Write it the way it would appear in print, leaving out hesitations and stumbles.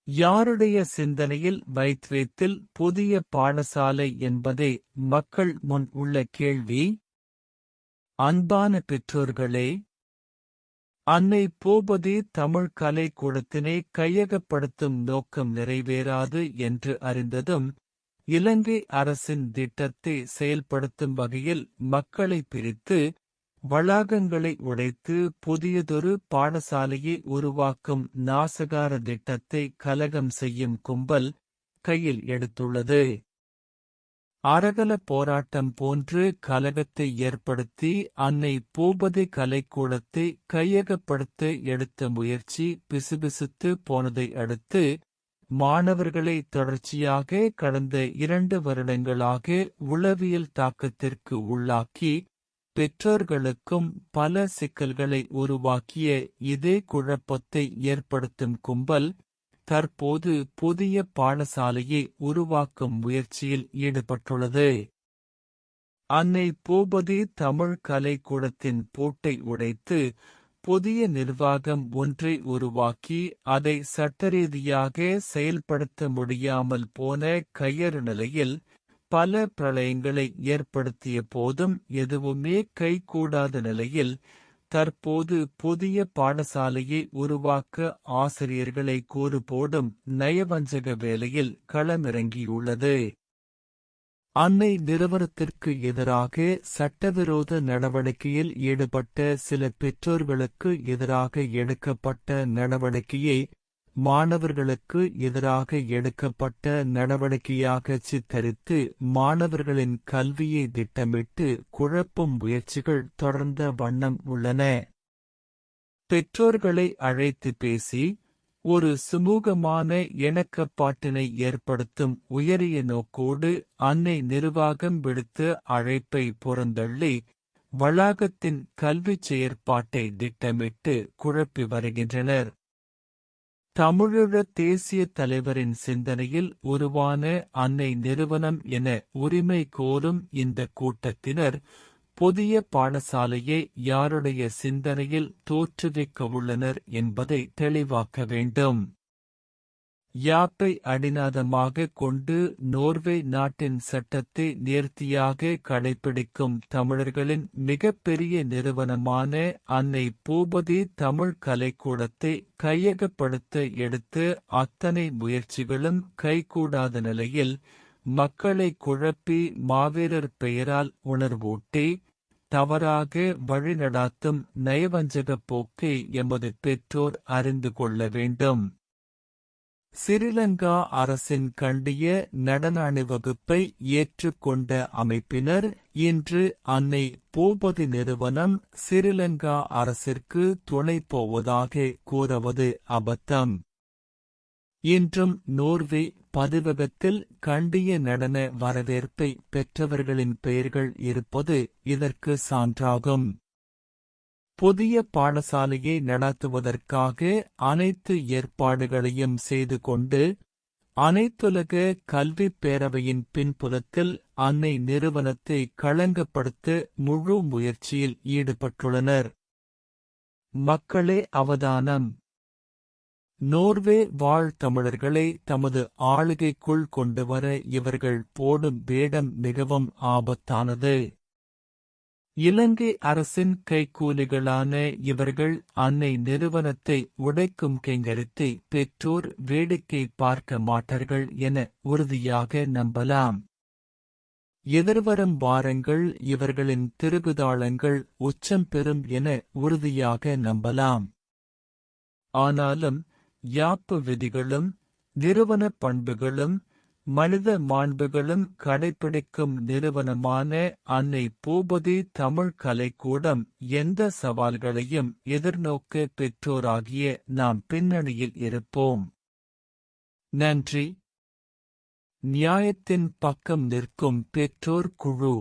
யாருடைய சிந்தனையில் வைத்வேத்தில் புதிய பாடசாலை என்பதே மக்கள் முன் உள்ள கேள்வி. அன்பான பெற்றோர்களே, அன்னை பூபதி தமிழ் கலைக்கூடத்தினை கையகப்படுத்தும் நோக்கம் நிறைவேறாது என்று அறிந்ததும், இலங்கை அரசின் திட்டத்தை செயல்படுத்தும் வகையில் மக்களை பிரித்து, வளாகங்களை உடைத்து புதியதொரு பாடசாலையை உருவாக்கும் நாசகார திட்டத்தை கலகம் செய்யும் கும்பல் கையில் எடுத்துள்ளது. அரகல போராட்டம் போன்று கலகத்தை ஏற்படுத்தி அன்னை பூபதி கலைக்கூடத்தை கையகப்படுத்த எடுத்த முயற்சி பிசுபிசுத்து போனதை அடுத்து, மாணவர்களை தொடர்ச்சியாக கடந்த 2 வருடங்களாக உளவியல் தாக்கத்திற்கு உள்ளாக்கி, பெற்றோர்களுக்கும் பல சிக்கல்களை உருவாக்கிய இதே குழப்பத்தை ஏற்படுத்தும் கும்பல் தற்போது புதிய பாடசாலையை உருவாக்கும் முயற்சியில் ஈடுபட்டுள்ளது. அன்னை பூபதி தமிழ் கலைக்கூடத்தின் பூட்டை உடைத்து புதிய நிர்வாகம் ஒன்றை உருவாக்கி அதை சட்டரீதியாக செயல்படுத்த முடியாமல் போன கையறு நிலையில் பல பிரளயங்களை ஏற்படுத்திய போதும் எதுவுமே கைகூடாத நிலையில் தற்போது புதிய பாடசாலையை உருவாக்க ஆசிரியர்களை கூறு போடும் நயவஞ்சக வேலையில் களமிறங்கியுள்ளது. அன்னை நிறுவனத்திற்கு எதிராக சட்டவிரோத நடவடிக்கையில் ஈடுபட்ட சில பெற்றோர்களுக்கு எதிராக எடுக்கப்பட்ட நடவடிக்கையை மாணவர்களுக்கு எதிராக எடுக்கப்பட்ட நடவடிக்கையாக சித்தரித்து மாணவர்களின் கல்வியை திட்டமிட்டு குழப்பும் முயற்சிகள் தொடர்ந்த வண்ணம் உள்ளன. பெற்றோர்களை அழைத்து பேசி ஒரு சுமூகமான இணக்கப்பாட்டினை ஏற்படுத்தும் உயரிய நோக்கோடு அன்னை நிர்வாகம் விடுத்த அழைப்பை புறந்தள்ளி வளாகத்தின் கல்விச் செயற்பாட்டை திட்டமிட்டு குழப்பி வருகின்றனர். தமிழீழ தேசிய தலைவரின் சிந்தனையில் உருவான அன்னை நிறுவனம் என உரிமை கோரும் இந்த கூட்டத்தினர் புதிய பாடசாலையை யாருடைய சிந்தனையில் தோற்றுவிக்க உள்ளனர் என்பதை தெளிவாக்க வேண்டும். யாப்பை அடிநாதமாக கொண்டு நோர்வே நாட்டின் சட்டத்தை நேர்த்தியாக கடைபிடிக்கும் தமிழர்களின் மிகப்பெரிய நிறுவனமான அன்னை பூபதி தமிழ் கலைக்கூடத்தை கையகப்படுத்த எடுத்து அத்தனை முயற்சிகளும் கைகூடாத நிலையில் மக்களை குழப்பி மாவீரர் பெயரால் உணர்வூட்டி தவறாக வழிநடாத்தும் நயவஞ்சக போக்கை எமது பெற்றோர் அறிந்து கொள்ள வேண்டும். சிறிலங்கா அரசின் கண்டிய நடன அணிவகுப்பை ஏற்றுக்கொண்ட அமைப்பினர் இன்று அன்னை பூபதி நிறுவனம் சிறிலங்கா அரசிற்கு துணை போவதாக கூறுவது அபத்தம். இன்றும் நோர்வே பதிவகத்தில் கண்டிய நடன வரவேற்பை பெற்றவர்களின் பெயர்கள் இருப்பது இதற்கு சான்றாகும். புதிய பாடசாலையை நடத்துவதற்காக அனைத்து ஏற்பாடுகளையும் செய்து கொண்டு அனைத்துலக கல்விப் பேரவையின் பின்புலத்தில் அன்னை நிறுவனத்தை களங்கப்படுத்த முழு முயற்சியில் ஈடுபட்டுள்ளனர். மக்களே அவதானம். நோர்வே வாழ் தமிழர்களை தமது ஆளுகைக்குள் கொண்டுவர இவர்கள் போடும் வேடம் மிகவும் ஆபத்தானது. இலங்கை அரசின் கைக்கூலிகளான இவர்கள் அன்னை நிறுவனத்தை உடைக்கும் கைங்கரியத்தை பெற்றோர் வேடிக்கை பார்க்க மாட்டார்கள் என உறுதியாக நம்பலாம். எதிர்வரும் வாரங்கள் இவர்களின் திருகுதாளங்கள் உச்சம் பெறும் என உறுதியாக நம்பலாம். ஆனாலும் யாப்பு விதிகளும் நிறுவன பண்புகளும் மனித மாண்புகளும் கடைபிடிக்கும் நிறுவனமான அன்னை பூபதி தமிழ் கலைக்கூடம் எந்த சவால்களையும் எதிர்நோக்க பெற்றோராகிய நாம் பின்னணியில் இருப்போம். நன்றி. நியாயத்தின் பக்கம் நிற்கும் பெற்றோர் குழு.